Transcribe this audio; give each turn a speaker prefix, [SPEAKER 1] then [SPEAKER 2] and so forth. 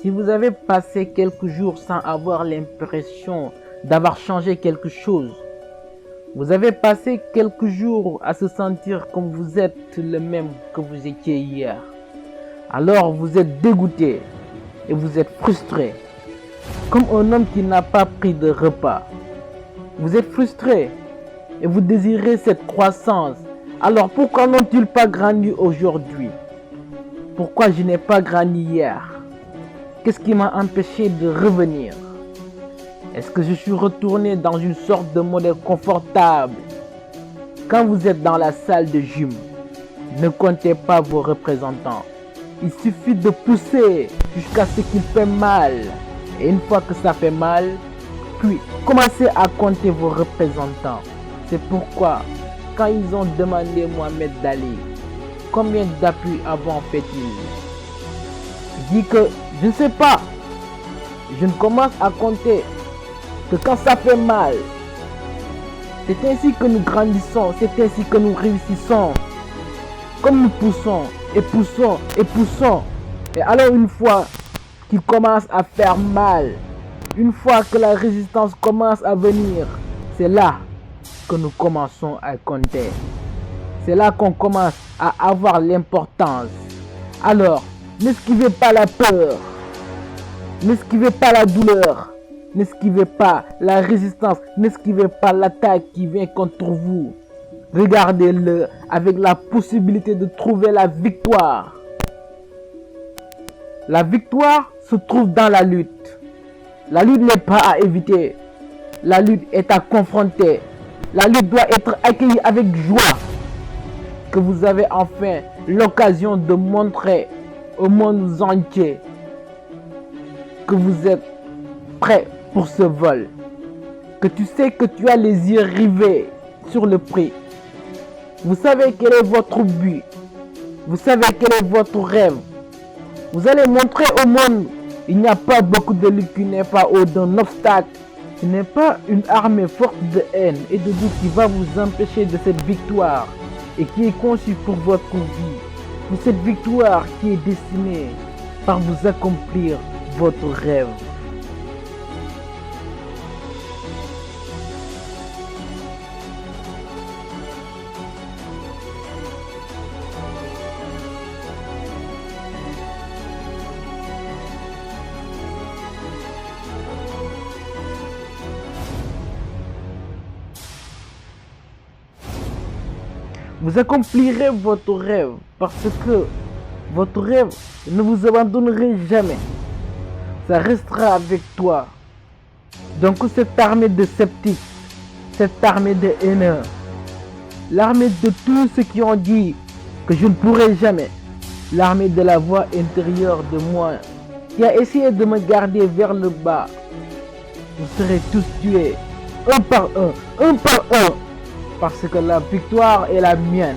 [SPEAKER 1] Si vous avez passé quelques jours sans avoir l'impression d'avoir changé quelque chose, vous avez passé quelques jours à se sentir comme vous êtes le même que vous étiez hier, alors vous êtes dégoûté et vous êtes frustré, comme un homme qui n'a pas pris de repas. Vous êtes frustré et vous désirez cette croissance. Alors pourquoi n'ont-ils pas grandi aujourd'hui? Pourquoi je n'ai pas grandi hier? Qu'est-ce qui m'a empêché de revenir? Est-ce que je suis retourné dans une sorte de modèle confortable? Quand vous êtes dans la salle de gym, ne comptez pas vos représentants. Il suffit de pousser jusqu'à ce qu'il fait mal. Et une fois que ça fait mal, puis commencez à compter vos représentants. C'est pourquoi, quand ils ont demandé Mohamed Ali, combien d'appuis avant fait-il? Il dit que je ne sais pas. Je ne commence à compter que quand ça fait mal. C'est ainsi que nous grandissons, c'est ainsi que nous réussissons. Comme nous poussons et poussons et poussons. Et alors une fois qu'il commence à faire mal, une fois que la résistance commence à venir, c'est là que nous commençons à compter. C'est là qu'on commence à avoir l'importance. Alors, n'esquivez pas la peur, n'esquivez pas la douleur, n'esquivez pas la résistance, n'esquivez pas l'attaque qui vient contre vous. Regardez-le avec la possibilité de trouver la victoire. La victoire se trouve dans la lutte. La lutte n'est pas à éviter. La lutte est à confronter. La lutte doit être accueillie avec joie. Que vous avez enfin l'occasion de montrer au monde entier que vous êtes prêt pour ce vol. Que tu sais que tu as les yeux rivés sur le prix. Vous savez quel est votre but. Vous savez quel est votre rêve. Vous allez montrer au monde, il n'y a pas beaucoup de lutte qui n'est pas haut d'un obstacle. Ce n'est pas une armée forte de haine et de doute qui va vous empêcher de cette victoire et qui est conçue pour votre vie. Pour cette victoire qui est destinée par vous accomplir votre rêve. Vous accomplirez votre rêve parce que votre rêve ne vous abandonnerait jamais. Ça restera avec toi. Donc cette armée de sceptiques, cette armée de haineux, l'armée de tous ceux qui ont dit que je ne pourrai jamais, l'armée de la voix intérieure de moi qui a essayé de me garder vers le bas, vous serez tous tués, un par un, parce que la victoire est la mienne.